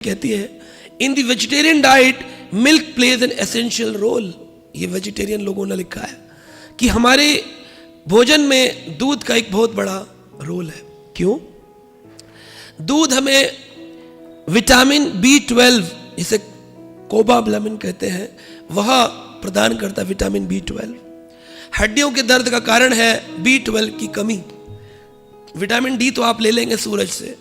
कहती है in the vegetarian diet milk plays an essential role. ये वेजिटेरियन लोगों ने लिखा है कि हमारे भोजन में दूध का एक बहुत बड़ा रोल है। क्यों? दूध हमें विटामिन B12, इसे कोबालामिन कहते हैं, वह प्रदान करता है। विटामिन B12 हड्डियों के दर्द का कारण है। B12 की कमी। विटामिन D तो आप ले लेंगे सूरज से,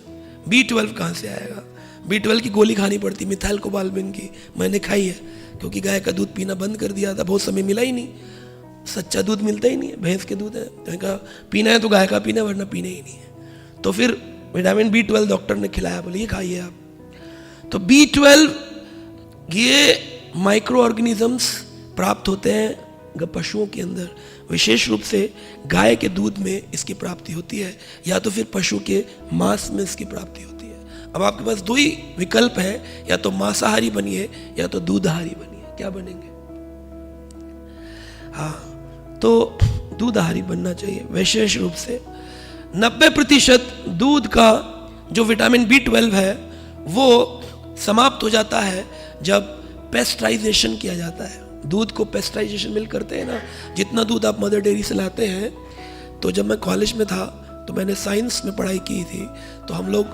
B12 कहाँ से आएगा? B12 की गोली खानी पड़ती, मिथाइल कोबालामिन की। मैंने खाई है क्योंकि गाय का दूध पीना बंद कर दिया था, बहुत समय मिला ही नहीं, सच्चा दूध मिलता ही नहीं है, भैंस के दूध है। मैंने कहा पीना है तो गाय का पीना, वरना पीना ही नहीं है। तो फिर विटामिन B12 डॉक्टर ने खिलाया, बोले ये खाइए आप। तो B12 ये माइक्रो ऑर्गेनिजम्स प्राप्त होते हैं पशुओं के अंदर, विशेष रूप से गाय के दूध में इसकी प्राप्ति होती है, या तो फिर पशु के मांस में इसकी प्राप्ति होती है। अब आपके पास दो ही विकल्प है, या तो मांसाहारी बनिए या तो दूधाहारी बनिए। क्या बनेंगे? हाँ, तो दूधाहारी बनना चाहिए। विशेष रूप से 90% दूध का जो विटामिन B12 है वो समाप्त हो जाता है जब पेस्टराइजेशन किया जाता है। दूध को पेस्टराइजेशन मिल करते हैं ना, जितना दूध आप मदर डेयरी से लाते हैं। तो जब मैं कॉलेज में था तो मैंने साइंस में पढ़ाई की थी, तो हम लोग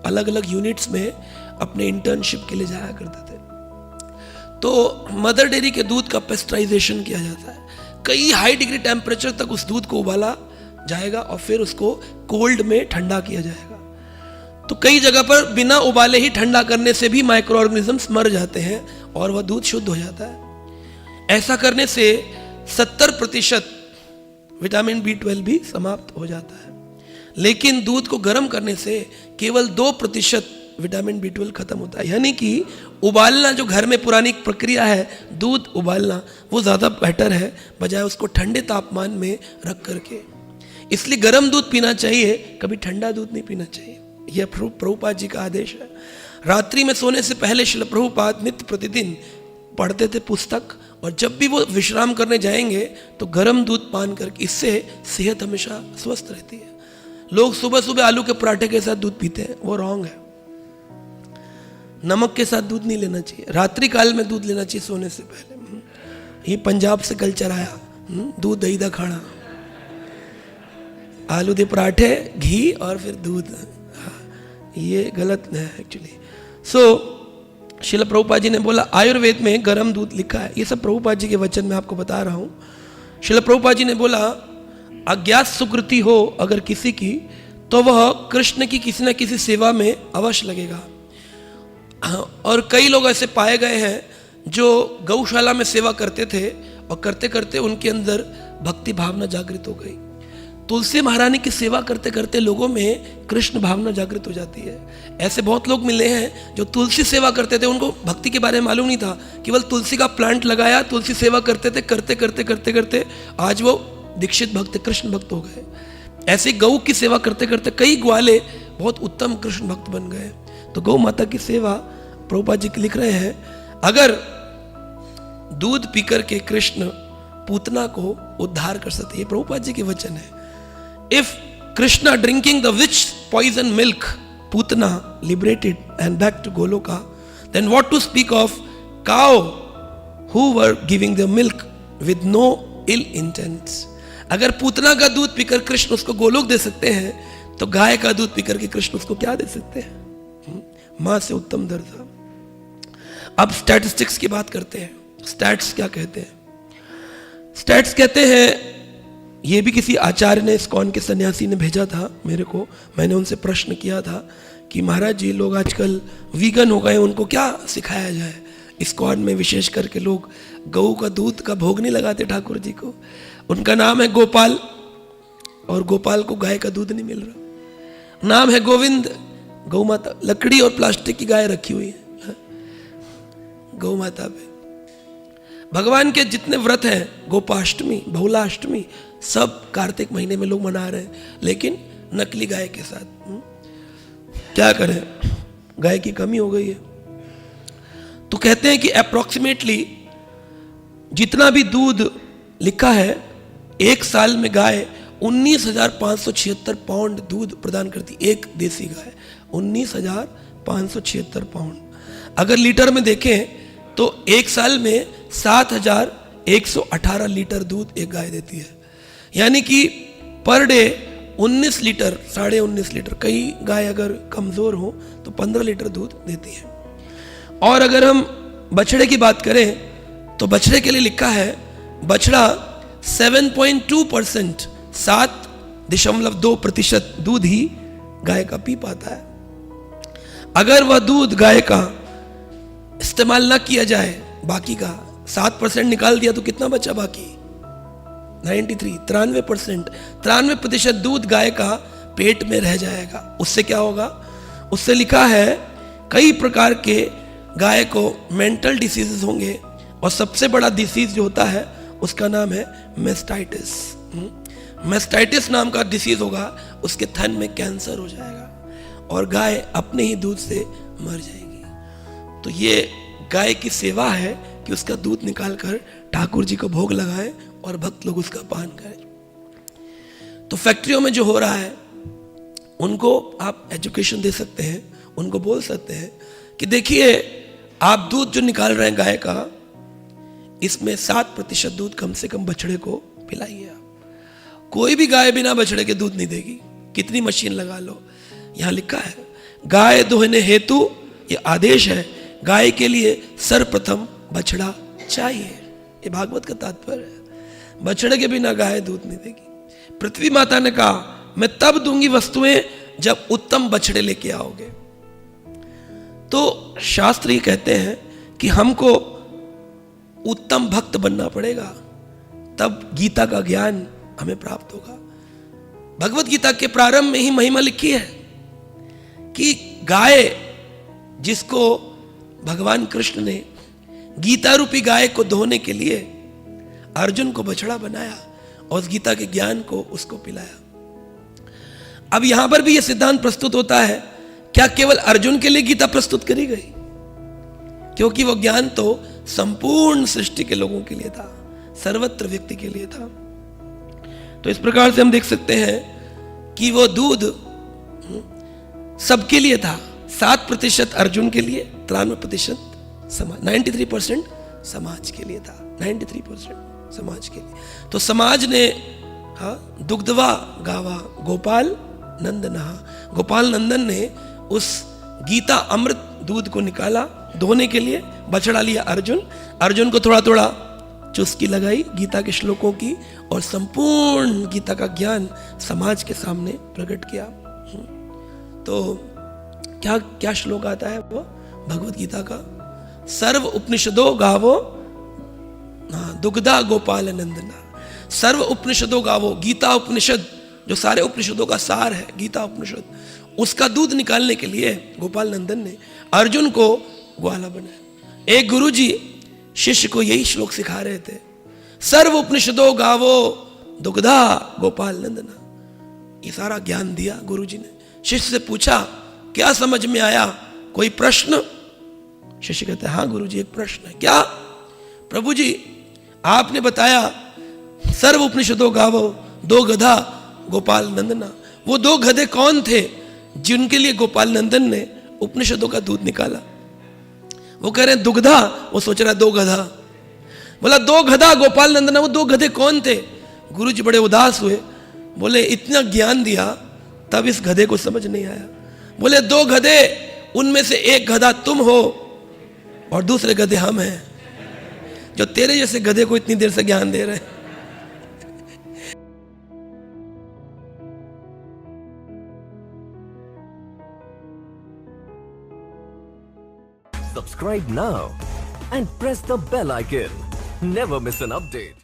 अलग अलग यूनिट्स में अपने इंटर्नशिप के लिए जाया करते थे। तो मदर डेयरी के दूध का पेस्टराइजेशन किया जाता है। कई हाई डिग्री टेम्परेचर तक उस दूध को उबाला जाएगा और फिर उसको कोल्ड में ठंडा किया जाएगा। तो कई जगह पर बिना उबाले ही ठंडा करने से भी माइक्रो ऑर्गेनिजम्स मर जाते हैं और वह दूध शुद्ध हो जाता है। ऐसा करने से 70% विटामिन B12 भी समाप्त हो जाता है। लेकिन दूध को गर्म करने से केवल 2% विटामिन B12 खत्म होता है। यानी कि उबालना, जो घर में पुरानी प्रक्रिया है दूध उबालना, वो ज़्यादा बेटर है बजाय उसको ठंडे तापमान में रख करके। इसलिए गर्म दूध पीना चाहिए, कभी ठंडा दूध नहीं पीना चाहिए। यह प्रभुपाद जी का आदेश है। रात्रि में सोने से पहले श्रील प्रभुपाद नित्य प्रतिदिन पढ़ते थे पुस्तक, और जब भी वो विश्राम करने जाएंगे तो गर्म दूध पान करके, इससे सेहत हमेशा स्वस्थ रहती है। लोग सुबह सुबह आलू के पराठे के साथ दूध पीते हैं, वो रॉन्ग है। नमक के साथ दूध नहीं लेना चाहिए। रात्रि काल में दूध लेना चाहिए सोने से पहले। ये पंजाब से कल्चर आया, दूध दही दा खाना, आलू के पराठे, घी और फिर दूध। ये गलत है एक्चुअली। सो श्रील प्रभुपाद जी ने बोला, आयुर्वेद में गर्म दूध लिखा है। ये सब प्रभुपाद जी के वचन में आपको बता रहा हूँ। श्रील प्रभुपाद जी ने बोला, अज्ञात सुकृति हो अगर किसी की, तो वह कृष्ण की किसी न किसी सेवा में अवश्य लगेगा। और कई लोग ऐसे पाए गए हैं जो गौशाला में सेवा करते थे और करते करते उनके अंदर भक्ति भावना जागृत हो गई। तुलसी महारानी की सेवा करते करते लोगों में कृष्ण भावना जागृत हो जाती है। ऐसे बहुत लोग मिले हैं जो तुलसी सेवा करते थे, उनको भक्ति के बारे में मालूम नहीं था, केवल तुलसी का प्लांट लगाया, तुलसी सेवा करते थे, करते करते करते करते आज वो दीक्षित भक्त, कृष्ण भक्त हो गए। ऐसे गौ की सेवा करते करते कई ग्वाले बहुत उत्तम कृष्ण भक्त बन गए। तो गौ माता की सेवा प्रभुपाद जी लिख रहे हैं, अगर दूध पीकर के कृष्ण पूतना को उद्धार कर सकते, ये प्रभुपाद जी के वचन है। If Krishna drinking the witch poison milk, Putana liberated and back to Goloka, then what to speak of cow who were giving the milk with no ill intents? अगर पूतना का दूध पीकर कृष्ण उसको गोलोक दे सकते हैं, तो गाय का दूध पीकर के कृष्ण उसको क्या दे सकते हैं? मां से उत्तम दर्जा। अब स्टैटिस्टिक्स की बात करते हैं। स्टैट्स क्या कहते हैं? स्टैट्स कहते हैं, ये भी किसी आचार्य ने, इस्कॉन के सन्यासी ने भेजा था मेरे को। मैंने उनसे प्रश्न किया था कि महाराज जी, लोग आजकल वीगन हो गए, उनको क्या सिखाया जाए? इस्कॉन में विशेष करके लोग गऊ का दूध का भोग नहीं लगाते ठाकुर जी को। उनका नाम है गोपाल, और गोपाल को गाय का दूध नहीं मिल रहा। नाम है गोविंद, गौ माता, लकड़ी और प्लास्टिक की गाय रखी हुई है गौ माता पे। भगवान के जितने व्रत हैं, गोपाष्टमी, बहुलाष्टमी, सब कार्तिक महीने में लोग मना रहे हैं, लेकिन नकली गाय के साथ। क्या करें, गाय की कमी हो गई है। तो कहते हैं कि अप्रोक्सीमेटली जितना भी दूध लिखा है, एक साल में गाय 19,576 पाउंड दूध प्रदान करती। एक देसी गाय 19,576 576 पाउंड। अगर लीटर में देखें तो एक साल में 7118 लीटर दूध एक गाय देती है, यानी कि पर डे 19 लीटर, 19.5 लीटर। कई गाय अगर कमजोर हो तो 15 लीटर दूध देती है। और अगर हम बछड़े की बात करें तो बछड़े के लिए लिखा है बछड़ा 7.2%, 7.2% दूध ही गाय का पी पाता है। अगर वह दूध गाय का इस्तेमाल ना किया जाए, बाकी का 7% निकाल दिया तो कितना बचा बाकी? 93% दूध गाय का पेट में रह जाएगा। उससे क्या होगा? उससे लिखा है कई प्रकार के गाय को मेंटल डिसीजेस होंगे, और सबसे बड़ा डिसीज जो होता है उसका नाम है मेस्टाइटिस। मेस्टाइटिस नाम का डिसीज होगा, उसके थन में कैंसर हो जाएगा और गाय अपने ही दूध से मर जाएगी। तो ये गाय की सेवा है कि उसका दूध निकालकर ठाकुर जी को भोग लगाए और भक्त लोग उसका पान करें। तो फैक्ट्रियों में जो हो रहा है उनको आप एजुकेशन दे सकते हैं, उनको बोल सकते हैं कि देखिए आप दूध जो निकाल रहे हैं गाय का, इसमें 7% दूध कम से कम बछड़े को पिलाइए। आप कोई भी गाय बिना बछड़े के दूध नहीं देगी, कितनी मशीन लगा लो। यहां लिखा है गाय दोहने हेतु, ये आदेश है, गाय के लिए सर्वप्रथम बछड़ा चाहिए। ये भागवत का तात्पर्य है। बछड़े के बिना गाय दूध नहीं देगी। पृथ्वी माता ने कहा मैं तब दूंगी वस्तुएं जब उत्तम बछड़े लेके आओगे। तो शास्त्र ये कहते हैं कि हमको उत्तम भक्त बनना पड़ेगा, तब गीता का ज्ञान हमें प्राप्त होगा। भगवत गीता के प्रारंभ में ही महिमा लिखी है कि गाय जिसको भगवान कृष्ण ने गीता रूपी गाय को धोने के लिए अर्जुन को बछड़ा बनाया और उस गीता के ज्ञान को उसको पिलाया। अब यहां पर भी यह सिद्धांत प्रस्तुत होता है, क्या केवल अर्जुन के लिए गीता प्रस्तुत करी गई? क्योंकि वो ज्ञान तो संपूर्ण सृष्टि के लोगों के लिए था, सर्वत्र व्यक्ति के लिए था। तो इस प्रकार से हम देख सकते हैं कि वो दूध सबके लिए था। 7% अर्जुन के लिए, 93% समाज, 93% समाज के लिए था। 93% समाज के लिए। तो समाज ने दुग्धवा गावा गोपाल नंदन, गोपाल नंदन ने उस गीता अमृत दूध को निकाला धोने के लिए। बछड़ा लिया अर्जुन, अर्जुन को थोड़ा थोड़ा चुस्की लगाई गीता के श्लोकों की और संपूर्ण गीता का ज्ञान समाज के सामने प्रकट किया। तो क्या क्या श्लोक आता है वो भगवत गीता का? सर्व उपनिषदो गावो दुग्धा गोपाल नंदना। सर्व उपनिषदो गावो, गीता उपनिषद जो सारे उपनिषदों का सार है, गीता उपनिषद, उसका दूध निकालने के लिए गोपाल नंदन ने अर्जुन को ग्वाला बनाया। एक गुरुजी शिष्य को यही श्लोक सिखा रहे थे, सर्व उपनिषदो गावो दुग्धा गोपाल नंदना। ये सारा ज्ञान दिया गुरुजी ने। शिष्य से पूछा क्या समझ में आया, कोई प्रश्न? शिष्य कहते हैं हाँ गुरुजी एक प्रश्न है। क्या? प्रभु जी आपने बताया सर्व उपनिषदों गावो, 2 गधा गोपाल नंदना। वो 2 गधे कौन थे जिनके लिए गोपाल नंदन ने उपनिषदों का दूध निकाला? वो कह रहे हैं दुग्धा, वो सोच रहा है 2 गधा। बोला 2 गधा गोपाल नंदना, वो 2 गधे कौन थे? गुरुजी बड़े उदास हुए, बोले इतना ज्ञान दिया तब इस गधे को समझ नहीं आया। बोले 2 गधे, उनमें से एक गधा तुम हो और दूसरे गधे हम हैं, जो तेरे जैसे गधे को इतनी देर से ज्ञान दे रहे हैं। Subscribe now and press the bell icon. Never miss an update.